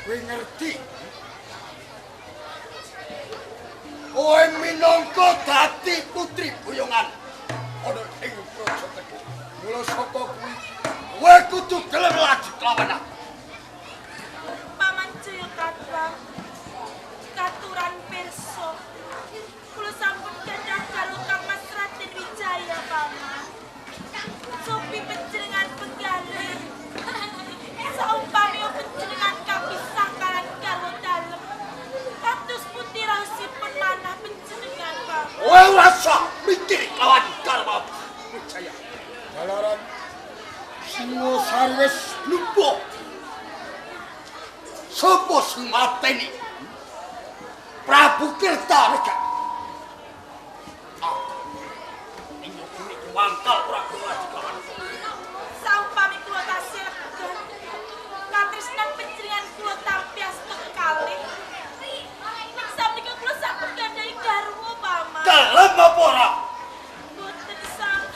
Kowe ngerti? Kowe minangka dadi putri boyongan ana ing praja Kedhiri. Mula saka kuwi kowe kudu gelem laju kelawan aku. Paman Jayakatwang, katuran pirsa. Kula sampun gadah karo Kang Raden Wijaya, Paman. Sopi panjenengan penggalih. Saumpami panjenengan kapisah kalan karo dalem. Kados putih raosipun manah panjenengan, Paman. Kowe ora usah mikir kelawan Karma Wijaya. Jalaran Singosari wis lumpuh. Sapa sing mateni? Prabu Kertanegara. Ini wangkal ora gelem kelawan. Saumpami kula tasih lega. Katresnan panjenengan kula tampiasta kekalih. Ning sapunika kula sampun gadahi garwa, Paman. Gelem apa ora? Boten saged.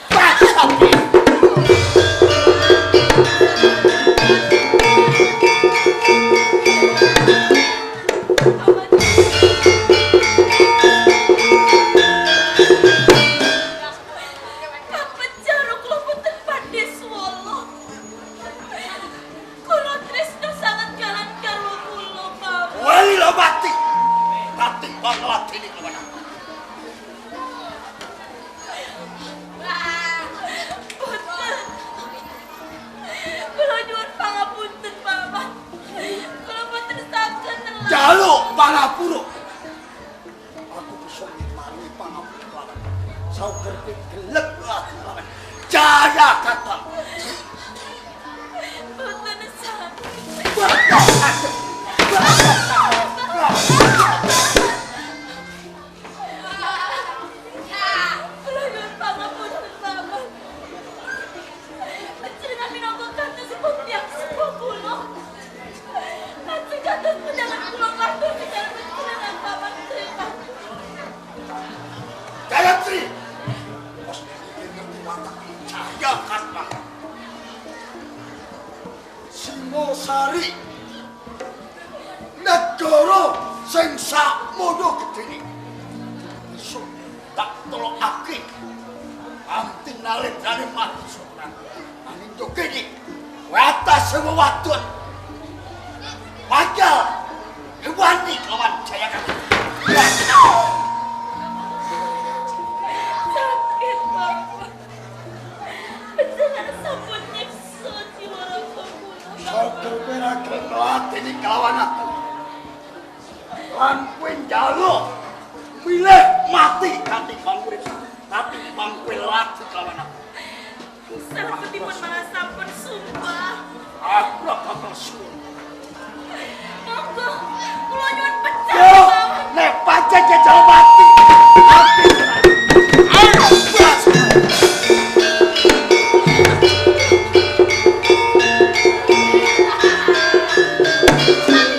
Jaluk pangapura. Aku bisa maringi pangapura kelawan. Saugerke gelem lawan. Jayakatwa. Boten saged. Kula nyuwun pangapunten, Paman. Panjenengan minangka katosipun tiyang sepuh kula. Lajeng kados pandangan kula ngatur pindah panjenengan, Paman. Gayatri. Bos ngerti watak Jayakatwa. Singosari. Negara sing sakmono gedene. Iso tak tolokake. Anti nalendane mati soran. Angin yo kene. Watas sing wadon. Wakil Hewani kelawan Jayakatwa. Sakit, Paman. Panjenengan sampun nyiksa jiwa raga kula. Saker ora gelem nglateni kelawan aku. Lan kowe njaluk milih mati kanthi pangurip. Tapi mangkowe lati kelawan aku. Sarepetipun malah sampun sumpah. Aku ora bakal suwun. Monggo, kula nyuwun pecah. Yo, nek pancen jajal mati. Mati. Ayo, blas.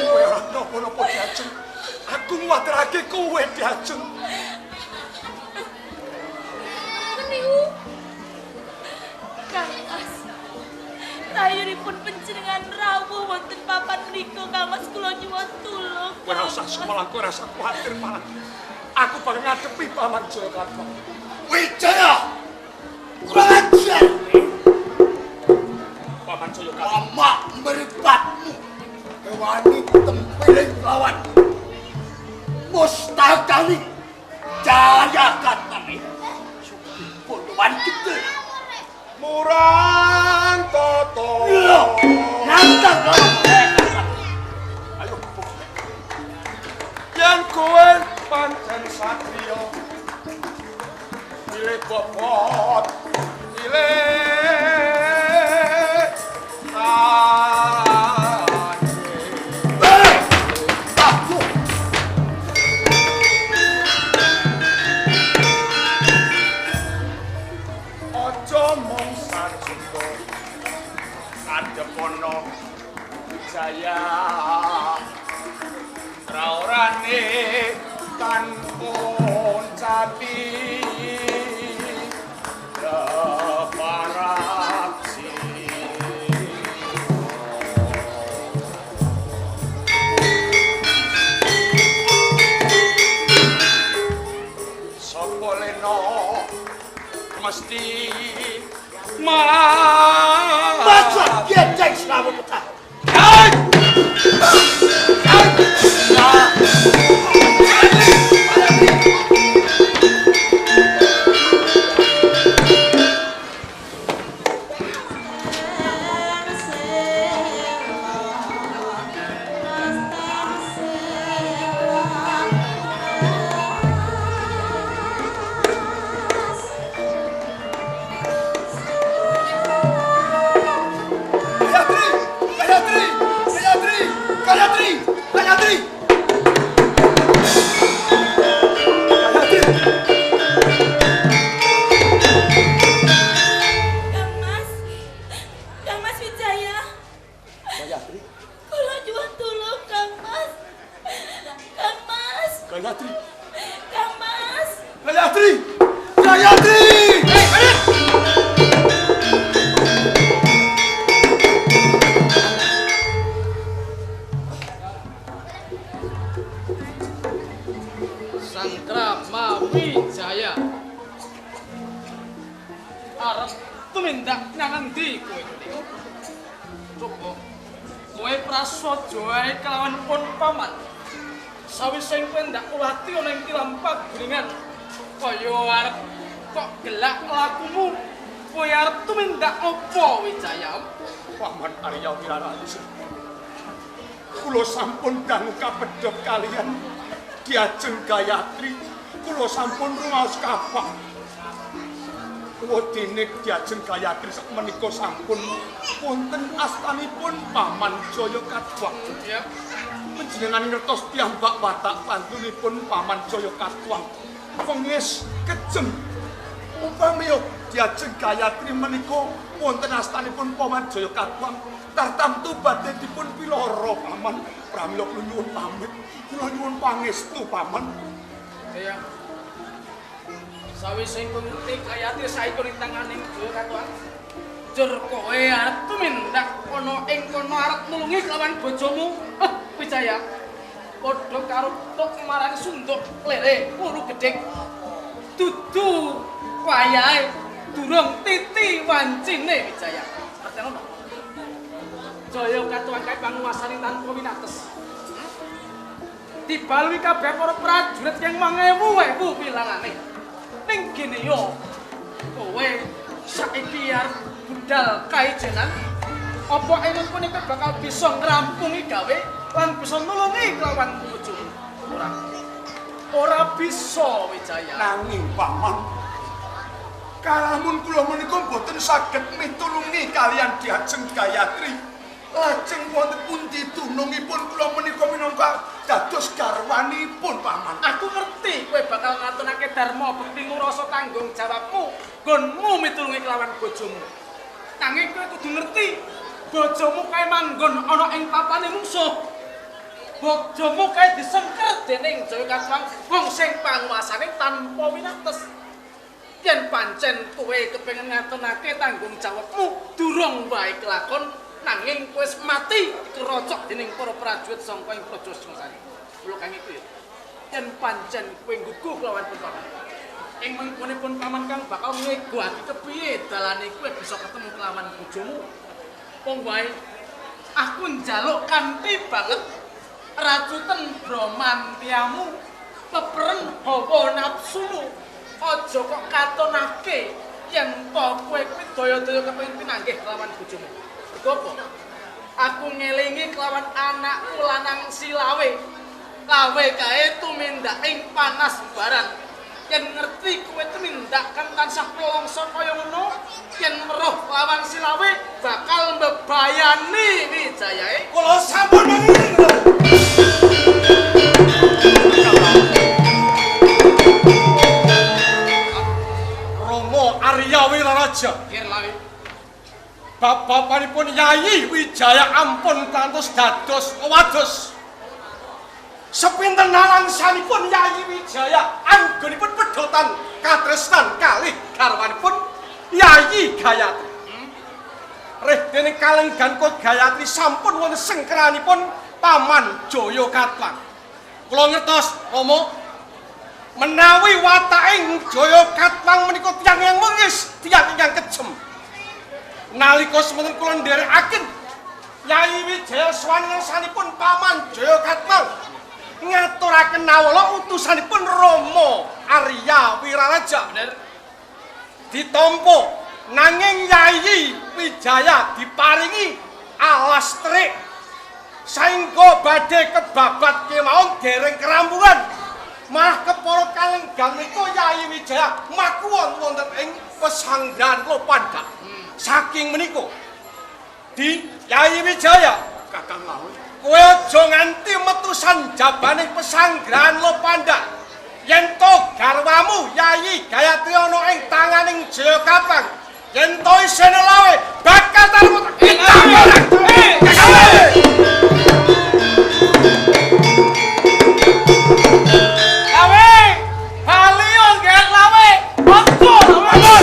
Kowe ora napa-napa diajeng. Aku nguwatirake kowe diajeng. Meniku. Kang Mas. Rayunipun panjenengan rawuh wonten papan menika, Kang Mas, kula nyuwun tulung. Kowe ora usah semolah, kowe ora usah kuwatir malah. Aku bakal ngadepi Paman Jayakatwa. Wijaya! Kurang ajar! Paman Jayakatwa. Lama meripatmu. Hewani tempeling lawan. Mustakali Jayakatwa. Bodohan gede. Murang toto. Iya, nantang lawan Jayakatwa. Ayo, yang kowe pancen satria pilih bobot pilih ojo mung sajengko adepono Wijaya raorane kan pun capi lo pecah. Diajeng Gayatri, kula sampun rumaos kapak. Wedine Diajeng Gayatri sakmenika sampun wonten astanipun Paman Jaya Katwang. Ya. Panjenengan ngertos piyambak watak pantunipun Paman Jaya Katwang. Pengis kejem. Upami Diajeng Gayatri menika wonten astanipun Paman Jaya Katwang, tartamtu badhe dipun piloro Paman. Pramila kula nyuwun pamit. Kula nyuwun pangestu Paman. Kaya sawise ngerti Gayatri saiki ning tanganing Jaya Katwang. Jur kowe arep tumindak ana ing kono arep nulungi kelawan bojomu. Wijaya. Padha karo tok marani sunduk lere uru gedhe. Dudu wayahe durung titi wancine Wijaya. Ngerti ngono? Jaya Katwang kae panguwasane tanpa winates. Dibalui kabeh para prajurit yang 1000 pilangane. Ning kene yo kowe saiki arep budal kaijenan. Apa ing punika bakal bisa ngrampungi gawe lan bisa nulungi kelawan bojomu? Ora bisa Wijaya. Nanging Paman, kalamun kula menika boten saged mitulungi kalian Diajeng Gayatri. Lajeng wonten pundi dunungipun kula menika minangka dados garwanipun Paman. Aku ngerti kowe bakal ngatunake dharma bekti ngrasa tanggung jawabmu nggonmu mitulungi kelawan bojomu. Nanging kowe kudu ngerti, bojomu kae manggon ana ing papane mungsuh. Bojomu kae disengker dening Jaya Katwang wong sing panguwasane tanpa winates. Yen pancen kowe kepengin ngatunake tanggung jawabmu durung wae kelakon, nanging kowe wis mati kerocok dening para prajurit sangka ing Praja Singosari. Mula kang iku ya. Yen pancen kowe nggugu kelawan Paman. Ing mengkonipun Paman kang bakal ngegoaki kepiye dalane kowe bisa ketemu kelawan bojomu. Wong wae aku njaluk kanthi banget rajuten bromantiamu, peperen hawa nafsumu. Aja kok katonake yen to kowe kuwi daya-daya kepengin pinanggih kelawan bojomu. Apa? Aku ngelingi kelawan anakku lanang Silawe. Lawe kae tumindak ing panas baran. Yen ngerti kowe tumindak kan tansah plongso kaya ngono, yen weruh lawan Silawe bakal mbebayani Wijayae. Kula sampun mengerti. Romo Arya Wiraraja. Kirlawe. Bapak-bapanipun Yayi Wijaya ampun kantos dados wados. Sepinten nalangsanipun Yayi Wijaya anggonipun pedotan katresnan kalih garwanipun Yayi Gayatri. Reh dening kalenggan kok Gayatri sampun wonten sengkeranipun Paman Jaya Katwang. Kula ngertos, Rama, menawi wataking Jaya Katwang menika tiyang yang mengis, tiyang ingkang kejem. Nalika semanten kula nderekaken Yai Wijaya swanyasanipun Paman Jayakatwang ngaturaken nawala utusanipun Rama Arya Wiraraja. Bener. Ditampa nanging Yai Wijaya diparingi alas terik saengga badhe kebabat kemawon dereng kerampungan. Malah kepara kalenggang menika Yai Wijaya makuwon wonten ing pesanggrahan Lopandak. Saking menika di Yai Wijaya Kakang Lawe. kowe aja nganti metusan jabane pesanggrahan Lopandak. Yen to garwamu Yai Gayatri ana ing tanganing Jayakatwang, yen to isine lawe bakal tarmut lawe bali nggih lawe monggo lawe.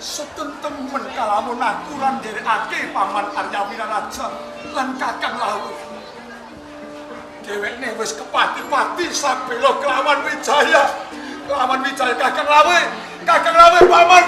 Setentemen kalamun aturan nderekake Paman Arya Wiraraja lan Kakang Lawe. Dhewekne wis kepati-pati sabela kelawan Wijaya. Kelawan Wijaya Kakang Lawe. Kakang Lawe Paman.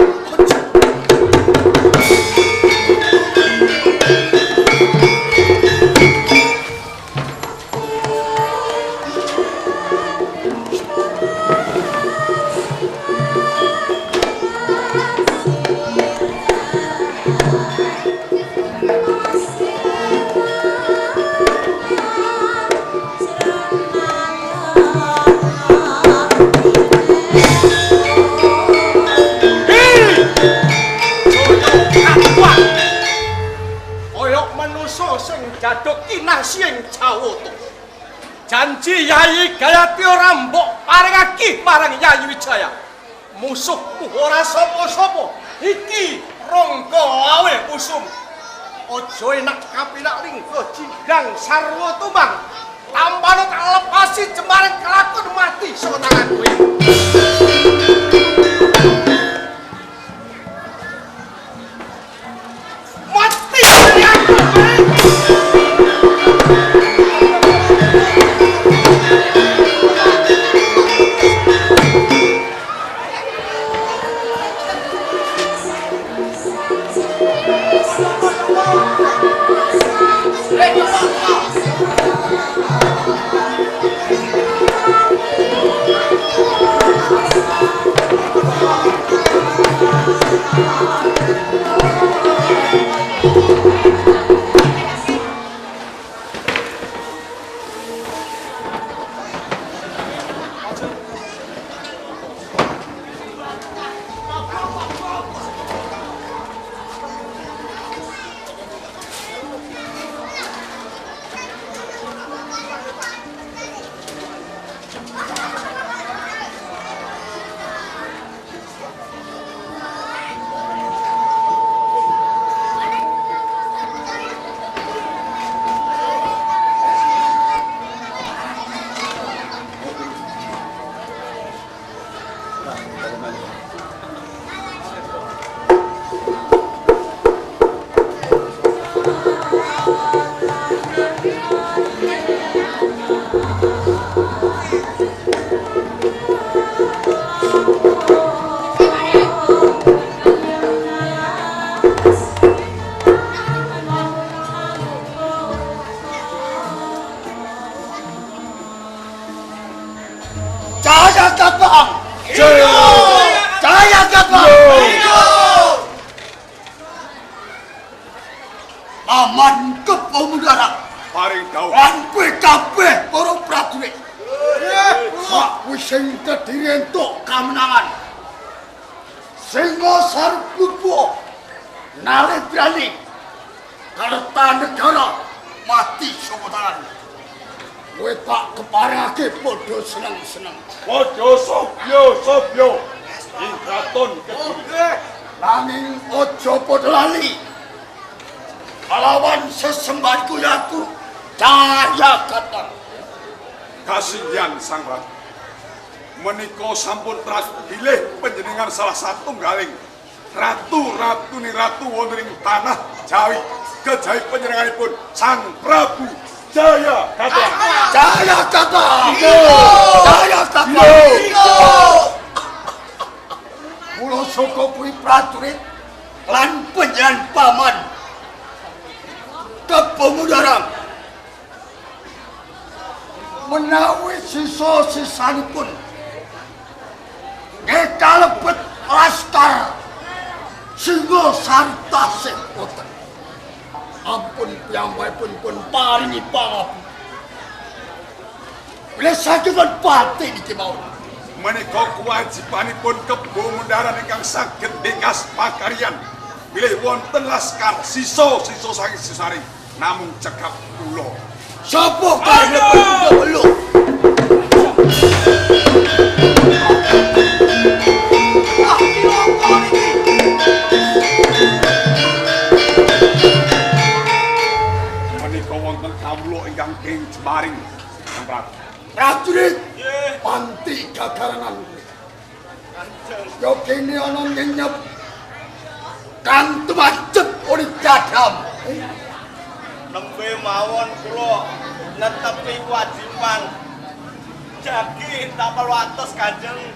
Jaduk kinasing Jawata. Janji Yai Gayatri ora mbok paringake marang Yai Wijaya. Musuhku ora sapa-sapa. Iki Rangga Lawe Kusum. Aja enak kapinak lingga jinggang sarwa tumbang. Tampane tak lepasi jemaring kelakon mati saka tangan kowe. Mati aku. Aman kepemudara paring dawuh lan kowe kabeh para prajurit. Sak wis sing tediri entuk kamenangan. Singasar Purba Naledrani Kartanegara mati saka tangan. Kowe tak keparengake padha seneng-seneng. Padha sobya-sobya ing kraton Kediri. Nanging aja padha lali. Kalawan sesembahanku yaku Jayakatwang. Kasihan Sang Ratu. Menika sampun bilih panjenengan salah satunggaling ratu-ratune ratu wonten ing tanah Jawi. Kejawi panjenenganipun Sang Prabu Jayakatwang. Jayakatwang. Jayakatwang. kula saka puyi prajurit lan panjenengan paman Kepemudarang menawi sisa-sisanipun kalebet laskar Singasari tasih boten. Ampun piyambakipun pun paringi pangapunten. Bila sajengan pati niki mawon. Menika kewajibanipun Kepemudaran ingkang saged bingkas pakaryan. Bilih wonten laskar sisa-sisa saking Singasari namung cekap kula. Sapa karepen beluk? Menika wonten kawula ingkang king Jemaring, Kang Prabu. Prajurit, panti kakarangan. Yo kene ana nyenyep kang tumacet ori cadam. Nembe mawon kula netepi kewajiban jagi tapel wates Kanjeng.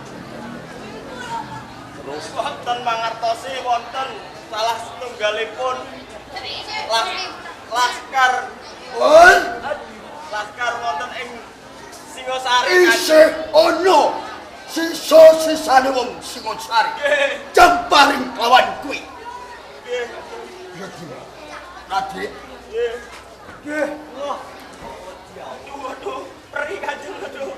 Terus wonten mangertosi wonten salah setunggalipun laskar wonten ing Singasari Isih ana sisa-sisane wong Singasari. Jemparing kawan kuwi. Nggih. Ya Ki. Radik. Nggih. Waduh, perih Kanjeng, aduh.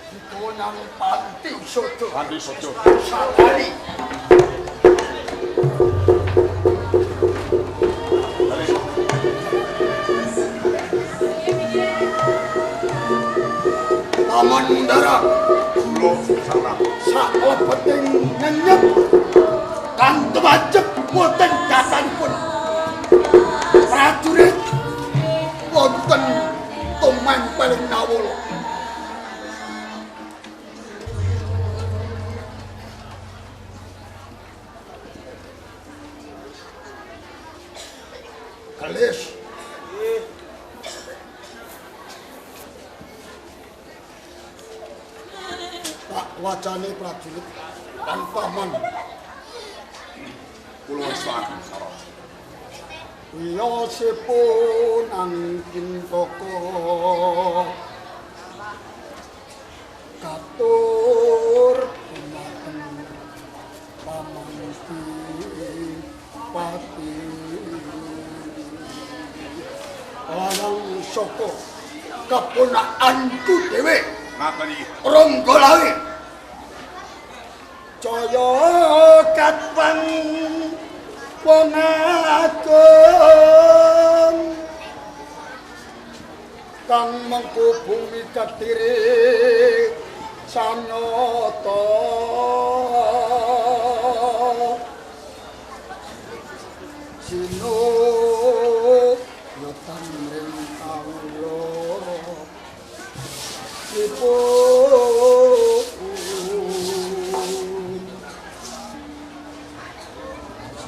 Iku nang panti sodo. Panti sodo. Sakali. Paman Mundara, Kula salah. saklebeting nyenyep kang tumacep boten jasanipun. Prajurit wonten tumempel nawala. Kalis. Pak wacane prajurit lan paman. Kula wis waken sarana. Wiyosipun angkin toko katur dumateng pamanti pati larang saka keponakanku dhewe Ngaten iki. Ronggolawe Jaya katwang wong agung kang mengko bumi ketiri sanata sino yotan ring kawula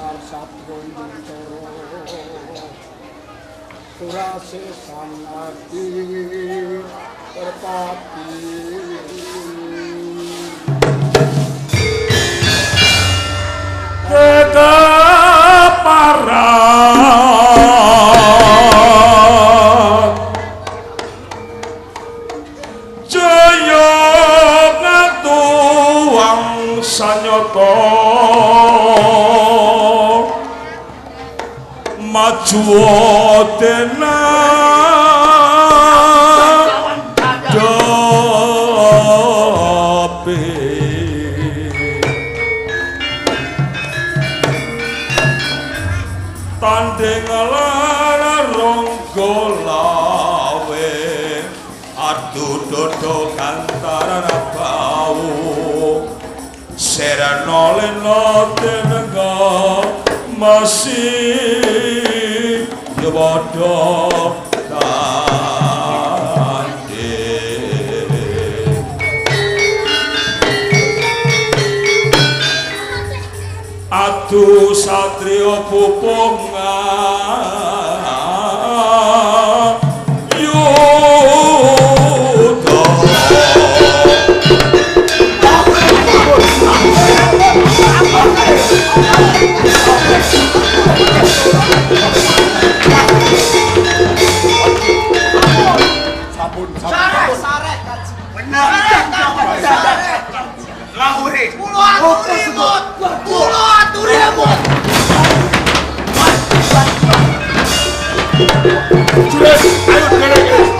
sarsatron jentara surase sanati terpati kedaparan jaya ngatuwang sanyata maju dena dope tanding laronggo lawe adu dodo kantaran bau serano leno tenengga masih yobodo tande adu satrio pupunga yudo ati. Kula aturi mut. Kula aturi mut. Jules, ayo derek.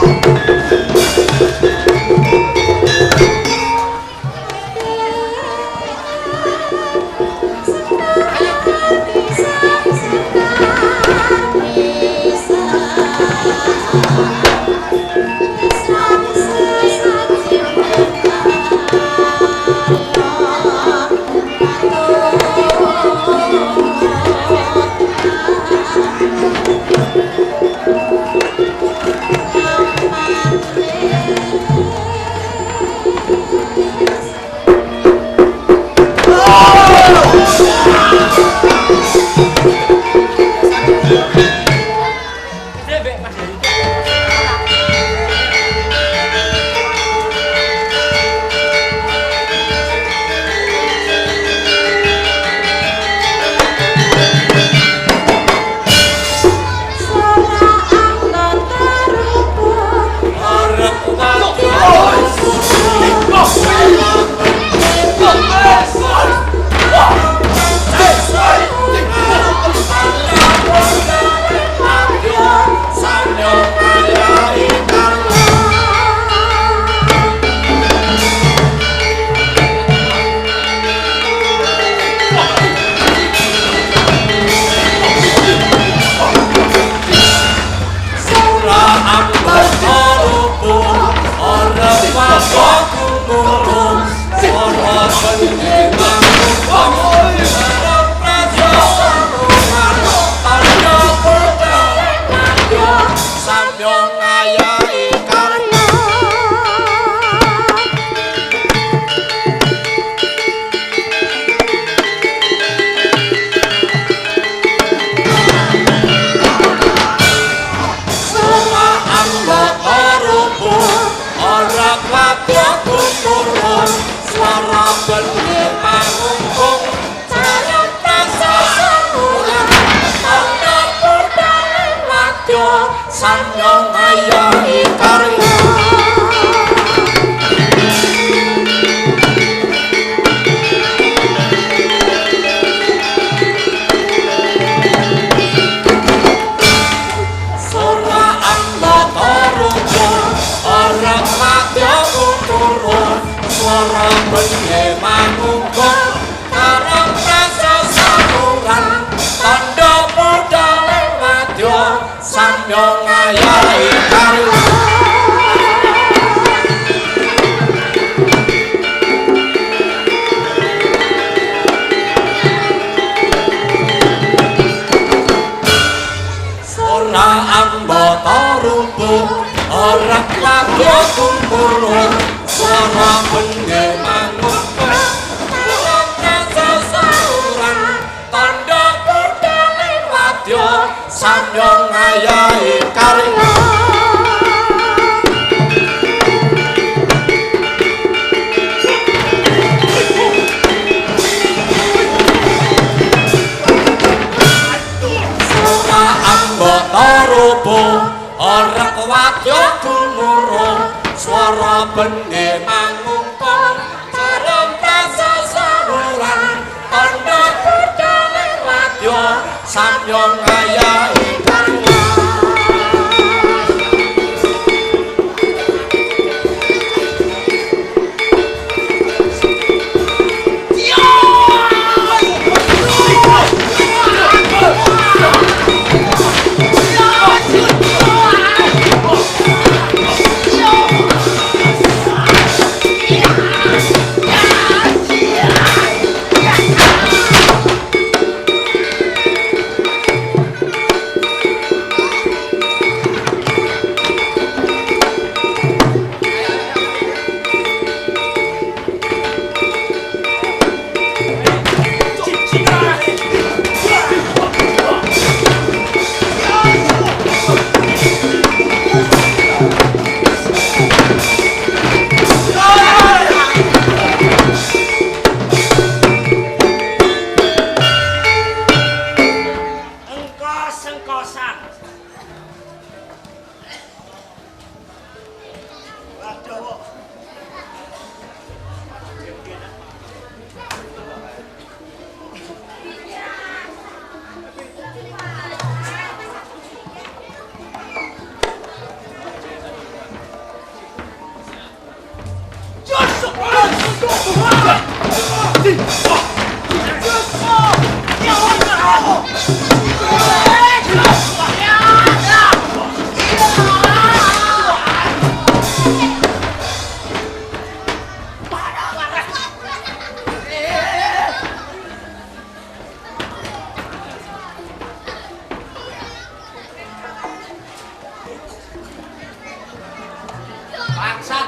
Bangsat.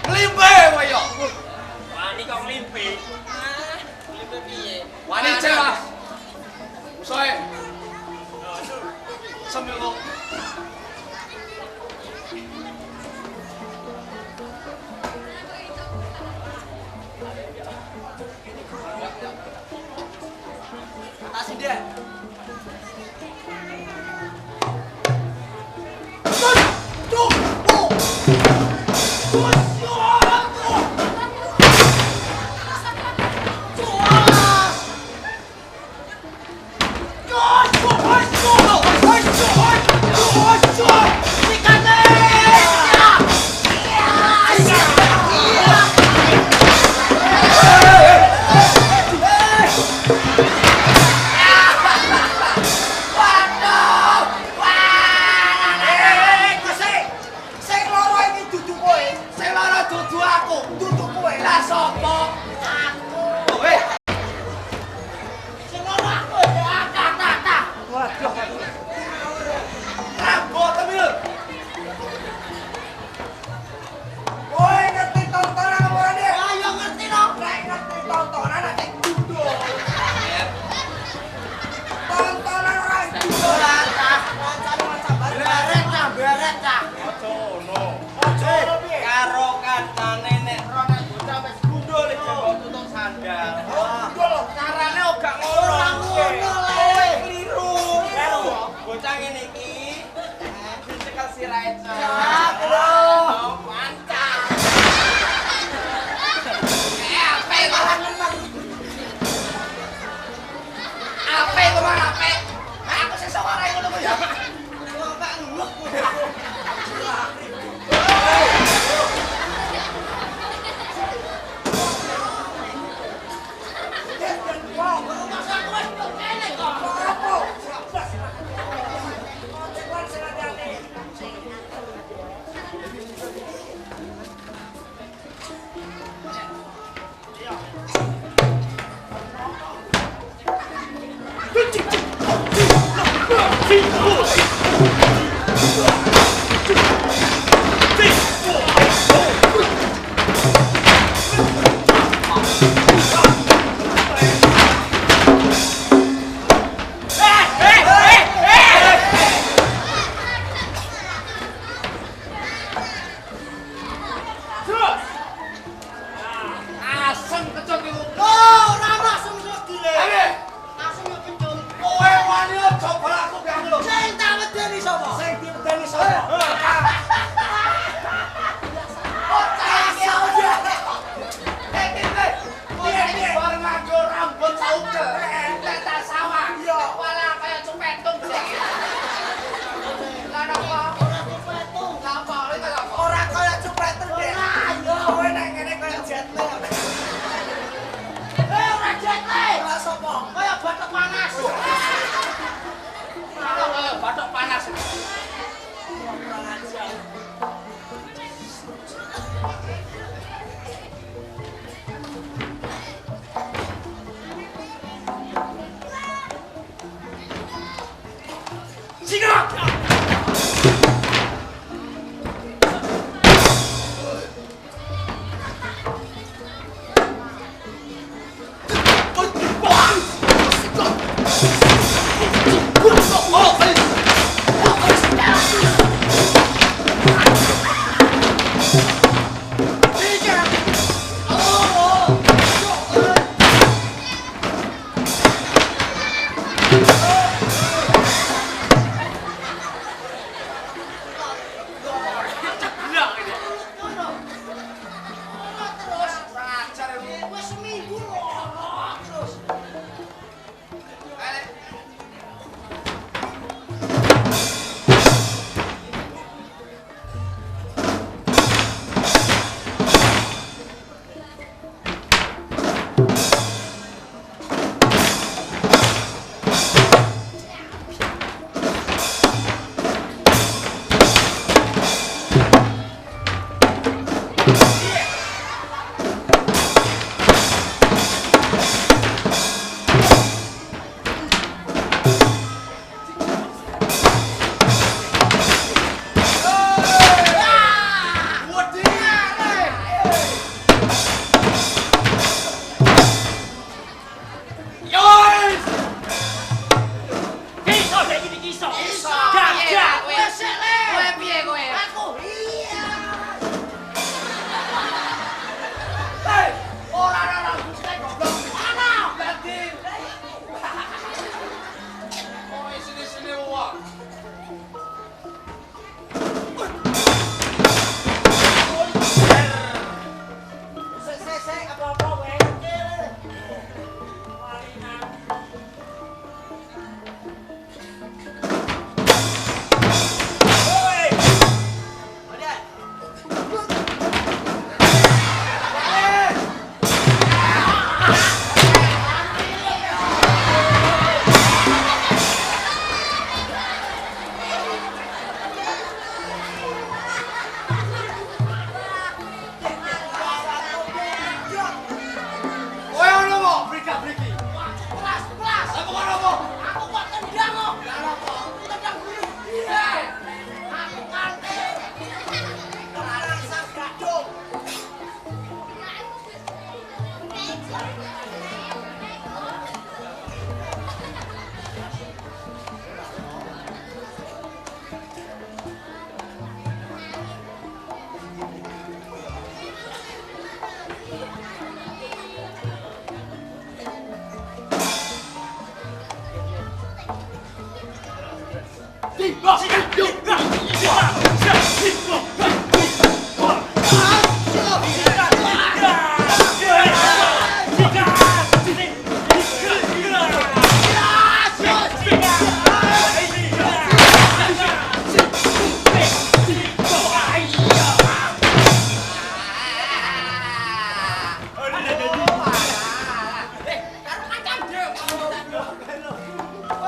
Nglimpe kowe yo. Wani kok nglimpe. Nglimpe piye? Wani celah. Usoe. Semelo. Asin dia. gak mriki. Kelas. Apa apa? Aku kok tendang kok. Tendang guru. Iya. Aku kate. Rasa gadung.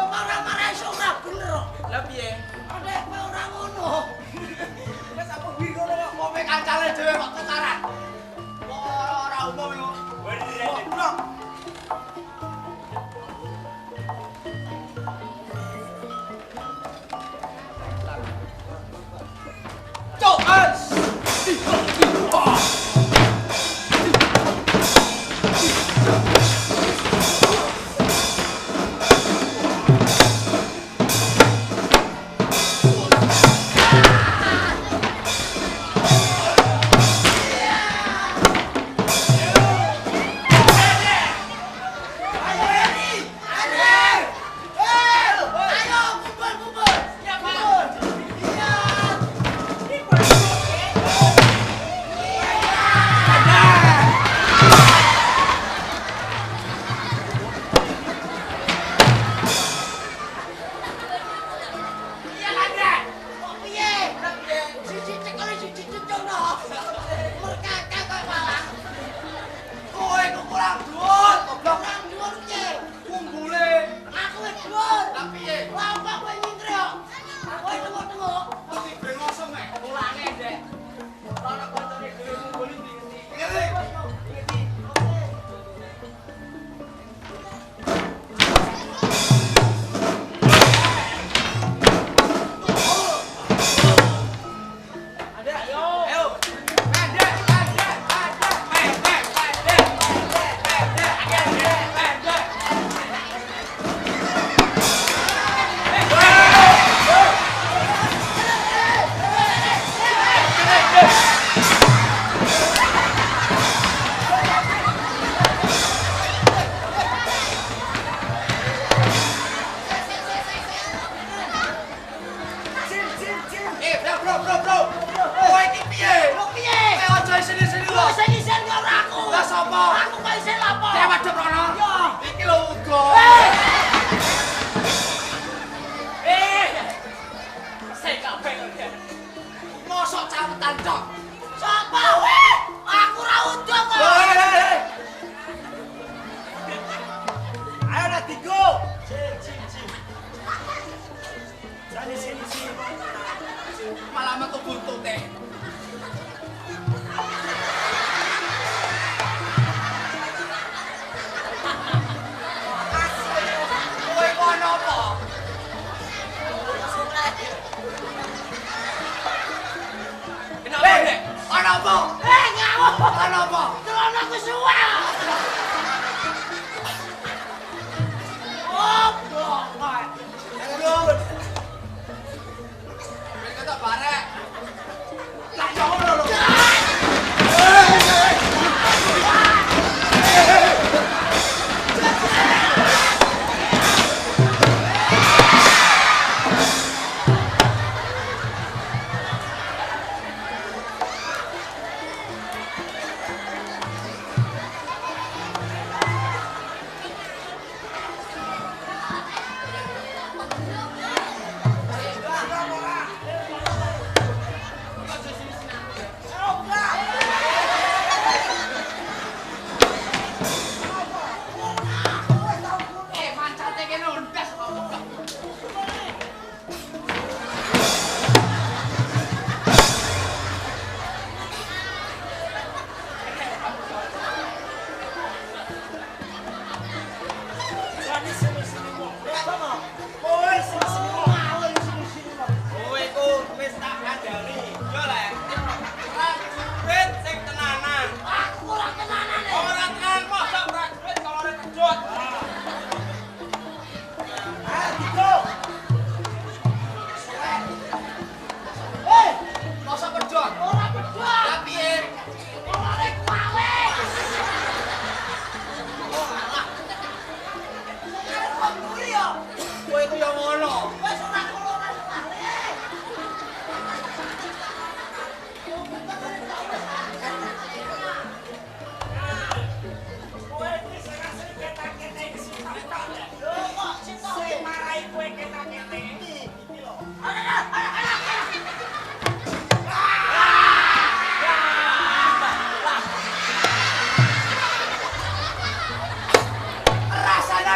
Marah-marah iso ora bener kok. Lah piye? Adek kowe ora ngono. Wis apa kuwi ngono kok kowe kancane dhewe kok tukaran. Ora umum iku. Goblok. Coas. Ayo kumpul. Ya, kumpul. Iya. Iya kan, Dek? Kok piye? Siji cekal siji cucukno. Merkaka kok malah. Kowe kok kurang dhuwur, goblok. Kurang dhuwur piye? Kumbule. Aku wis dhuwur. Lah piye? Lah apa kowe nyintre kok? Kowe tengok-tengok. Mesti ben ngosong mek. Mulane, Dek. Ana kancane dhewe kumpul iki. Ngerti? Ayo. Pendek. Bro. Kowe iki piye? Kok piye? Aja sini-sini lho. Sing isin kok ora aku. Lah sapa? Aku kok isin lapo? Dewa Deprono. Yo. Iki lho uga. Sing kabeh kok. Mosok cawetan tok. Sapa kowe? Aku ora udo kok. Ayo Nadigo. Sini. Malah metu buntute. Kowe kok ana apa? Kenapa, Dek? Ana apa? Ngawur. Ana apa? Celana aku suwe. Oh, blok. Terus. Kowe ketok barek. Lah yo ngono lho.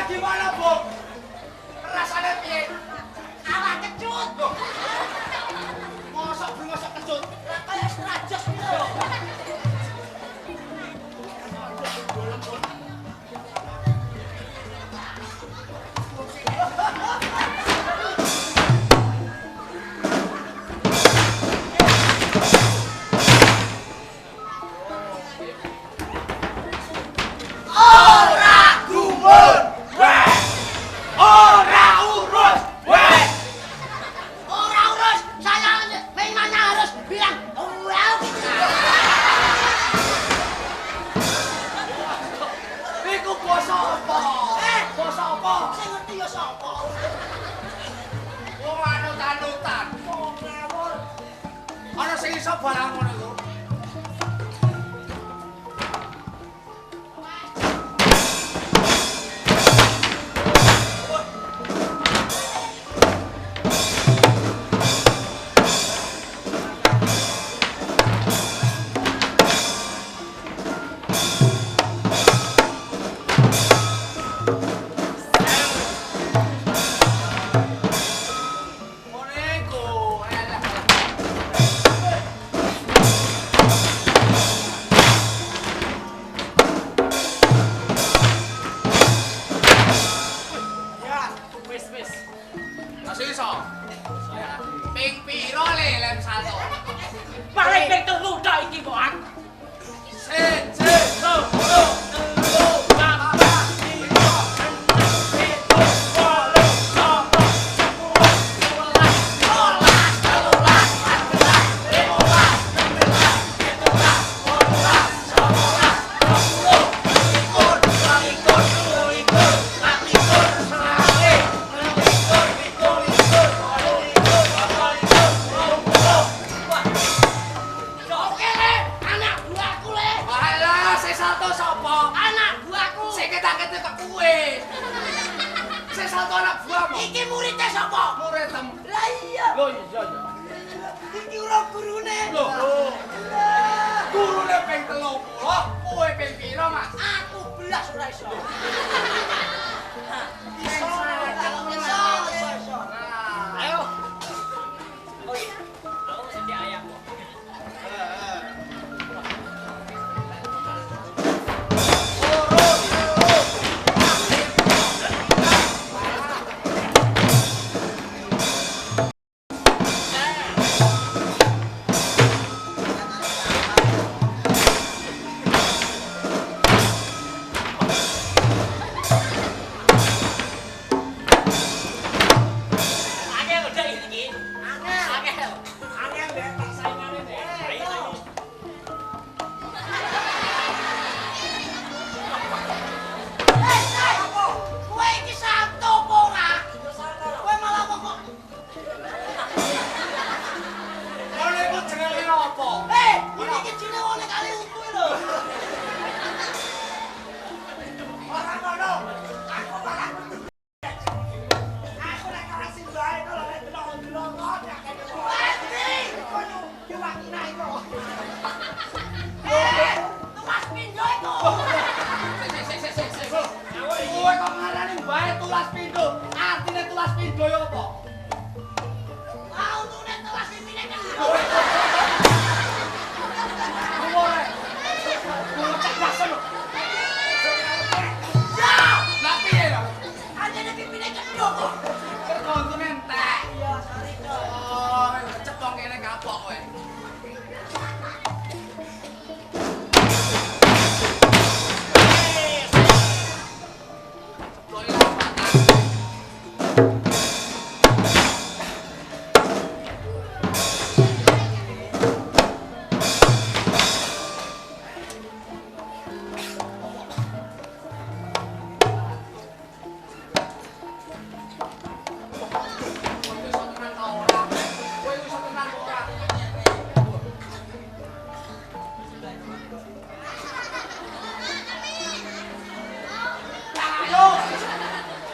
gimana, Bu? Rasanya piye? Awak kecut. Mosok bengosok kecut. Kaya serajas lho. Ora urus, saya memangnya harus bilang well. Iku basa apa? Basa apa? Sing ngerti ya sapa? Wong anut-anutan. Wong ngawur. Ana sing iso barang ngono iku. Ngono iku. Elah. Ya, wis. Masih iso. Ping piro le lem salto? Paling ping 3 tok iki kok. Siji, loro, telu, papat, lima, enam, pitu, wolu, songo, 10, 11, 12, 13, 14, 15, 16, 17, 18, 19, 20, Oke le, anak buahku le. Alah, sing salto sapa? Anak buahku. Sing ketak-ketik kok kuwe. Sing salto anak buahmu. Iki muridnya sapa? Muridem. Lah iya. Lho iya ya. Iki ora gurune. Lho. Gurune ping 30, kowe ping piro, Mas? Aku belas ora iso. Iso. Iso. Nah, Ayo. Oh iya. Aku sedia ayam kok. Angel udah iki. Angel. Angel ben persaingane deh. Ayo. Kowe iki santo apa ora? Kowe malah kok Ngono iku jenenge apa? ini iki jenenge wong kali untu lho. Ora ngono. Aku malah aku nek ora sing bae kalau nek delok-delok ya kene. Pasti. Kono yo wakina iku. Tuas pindho iku. Kowe kok ngarani bae tulas pindho. Artine tulas pindho yo apa? Mau tune tuas pimpine kan. Kowe. Kowe cerdas lho. Ya, Lah piye lho? anjene pimpine kedho kok. Terkontune entek. Iya, sari dong. Oh, cepong kene kapok kowe. Kowe lho patah. Kowe iso tenan ta ora? Kowe iso tenan ta ora? Ayo.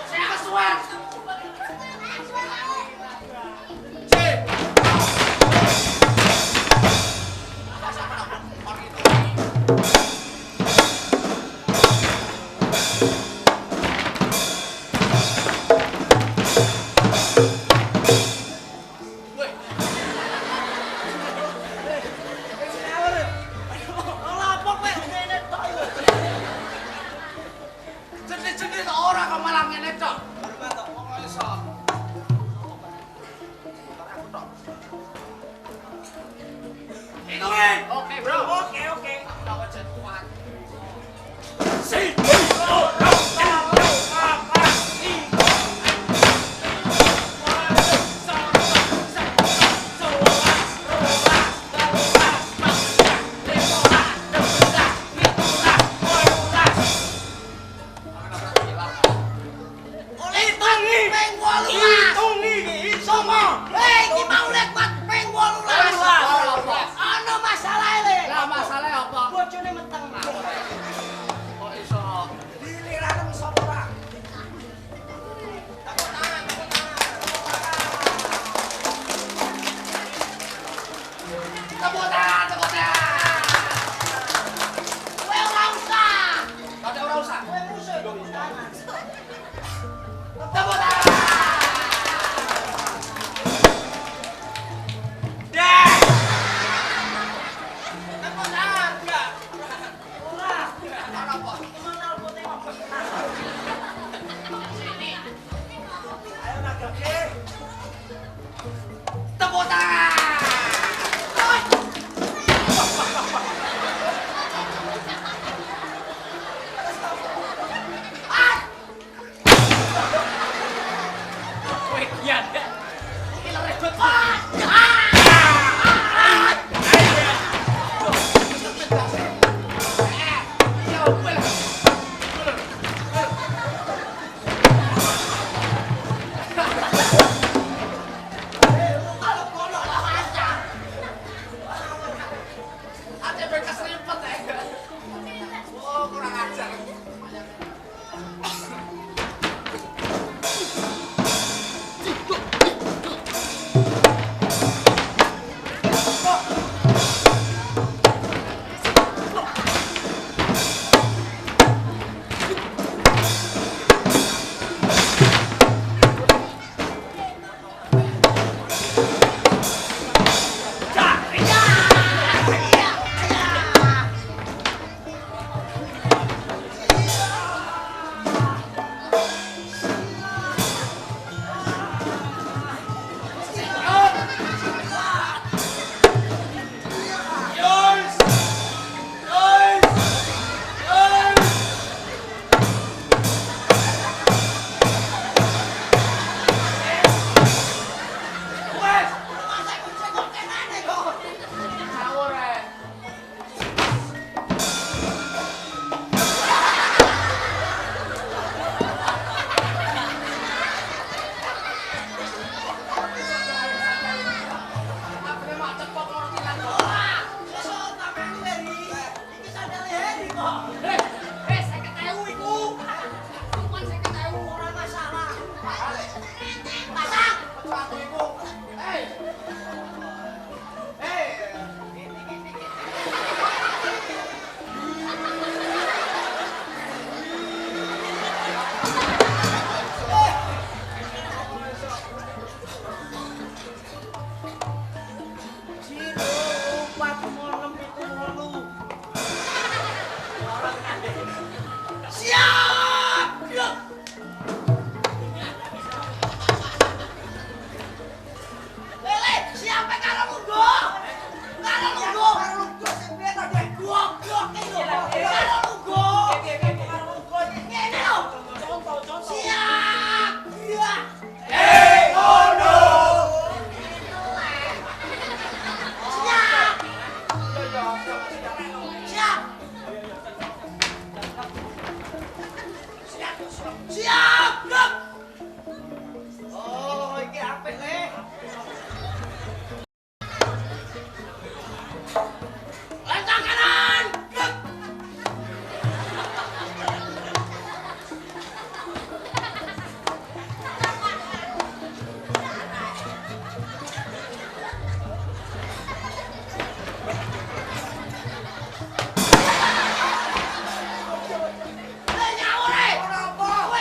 Saya kesuwen. Cek. Cendit-cendit ora kok malah ngene tok. Wong iso. Hitungin. Oke, Bro. Oke. Lawan jet kuat.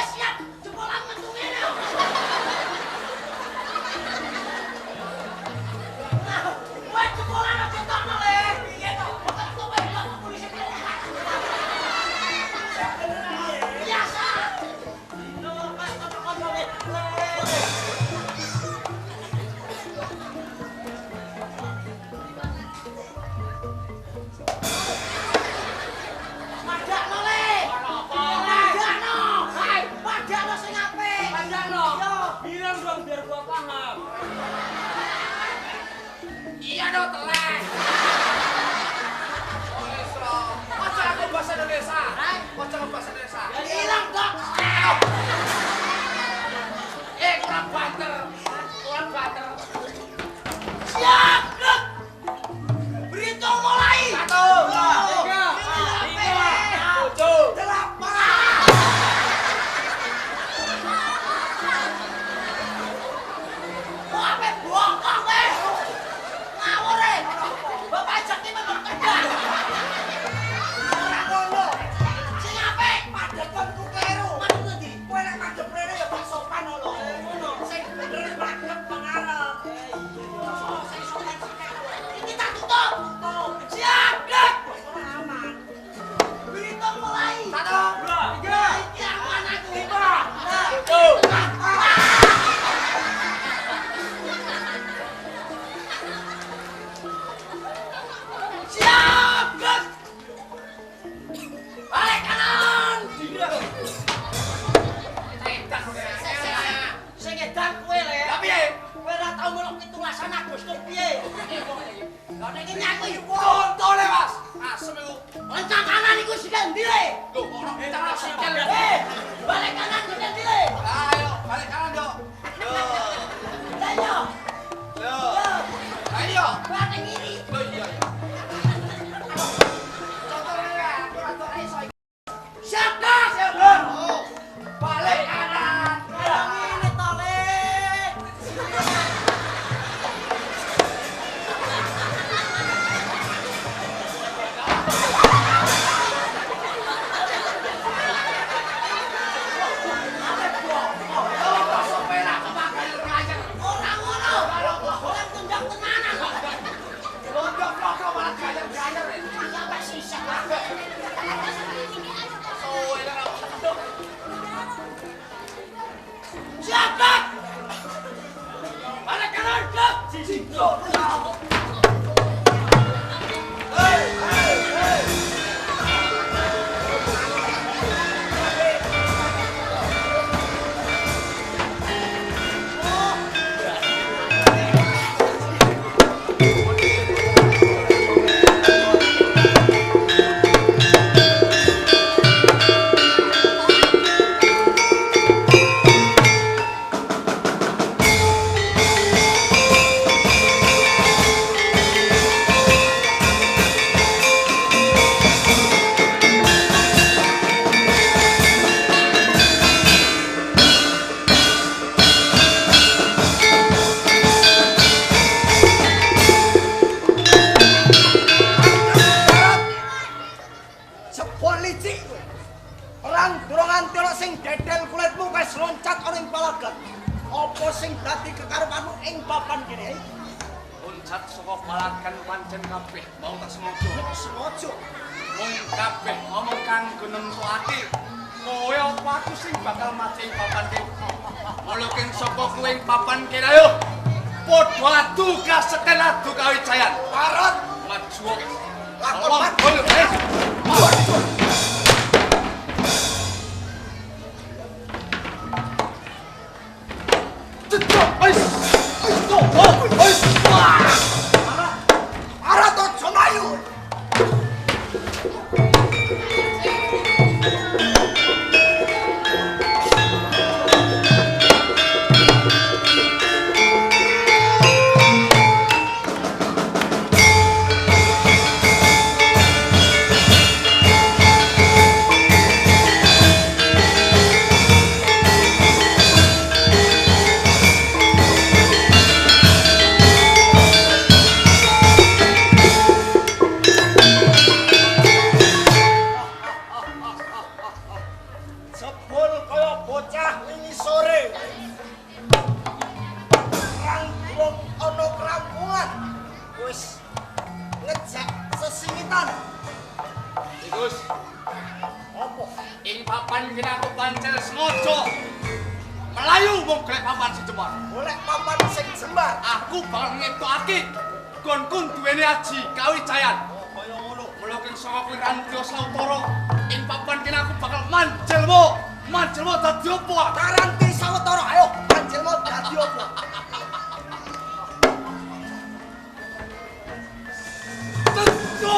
Siap Sing edan kowe le. Lah piye? Kowe ora tau melok pitulasan Agustus piye? Lah nek nyaku yo contone Mas. Asem iku. Lencang kanan iku sikil ndi le? Lho ora cara sikil. Balik kanan sikil ndi le? Ayo balik kanan yo. Yo. Ayo. Yo. Ayo. Balik kiri. Lho iya ya. Contone ya, ora iso. Siapa? Siapa? Balik kanan. Ini tolik. Siapa? Balik kanan, Cak! Jebol licik kowe. Perang durung nganti ana sing dedel kulitmu wis loncat ana ing palagan. Apa sing dadi kekarepanmu ing papan kene? Loncat saka palagan pancen kabeh mau tak sengaja. Sengaja. Wong kabeh ngomong kanggo nemtokake kowe apa aku sing bakal mati ing papan kene. Mula king saka kowe ing papan kene ayo. Padha adu kaseten adu kawijayan. Parot maju. Lakon maju. Jebul kaya bocah wingi sore. Perang durung ana kerampungan. Wis ngejak sesingitan. Gus. Apa? Ing papan kene aku pancen sengaja. Melayu wong golek papan sing jembar. Golek papan sing jembar. Aku bakal ngetokake kon duweni aji kawijayan. Kaya ngono. Mula king saka kuwi Rantyo Sawetara ing papan kene aku bakal manjelmu. Manjelmu dadi apa? Karanti Sawetara. Ayo, manjelmu dadi apa? Tentu.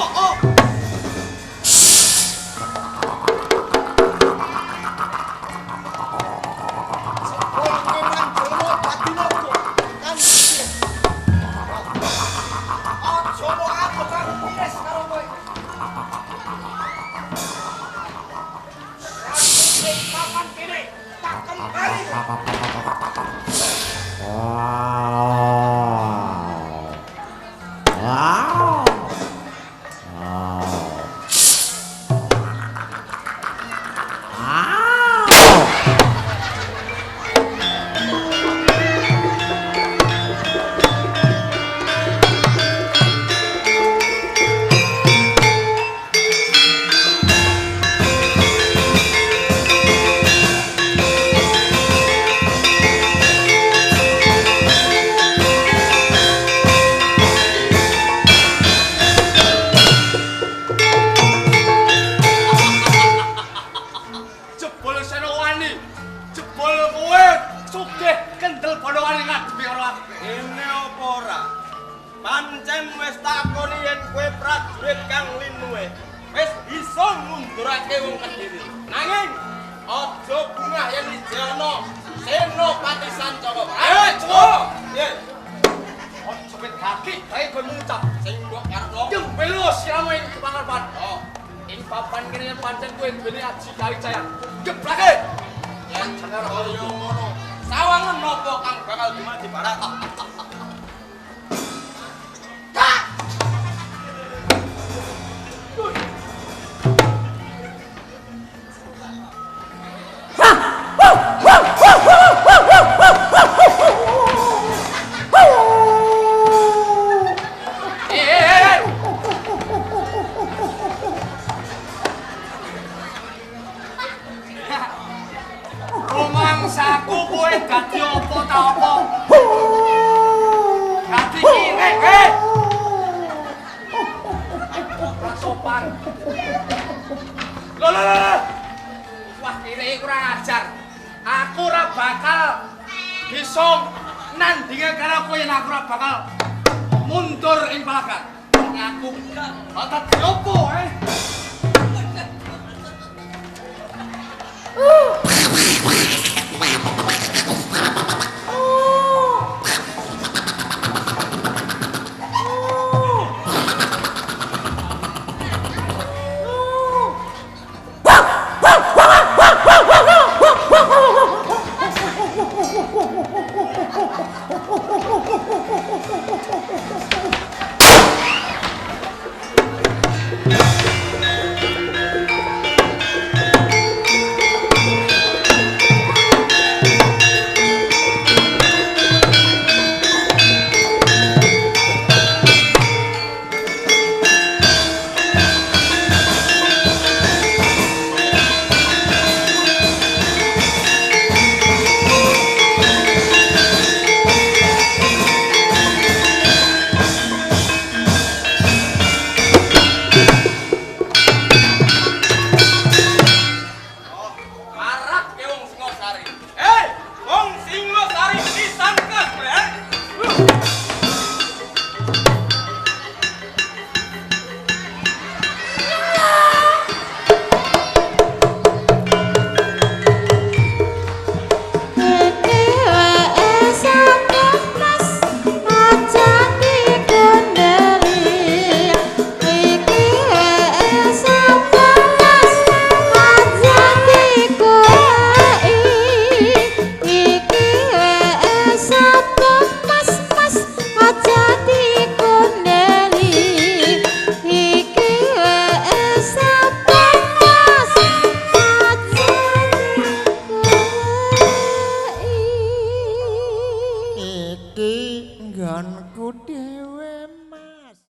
jebul Senowani. Jebul kowe sugih kendel Bonowani ngadepi karo aku. Ini apa ora? Pancen wis takoni yen kowe prajurit kang linuwe wis bisa ngundurake wong Kediri. Nanging aja bungah yen ijana Senopati Sancaka. Nggih. Ojo pedhaki bae kon ngucap Sing mbok karepno. Jembelo siramu ing kepangarpan. Ing papan kene pancen kowe duweni aji Kawijaya. Geblake. Yen bener kaya ngono. Sawangen napa kang bakal dumadi barat? Rumangsaku kowe dadi apa ta apa? Dadi kirek ora sopan. Lho. Wah, kirek kurang ajar. Aku ora bakal bisa nandinge karo kowe yen aku ora bakal mundur ing palagan. Aku dadi apa Iki nggonku dhewe.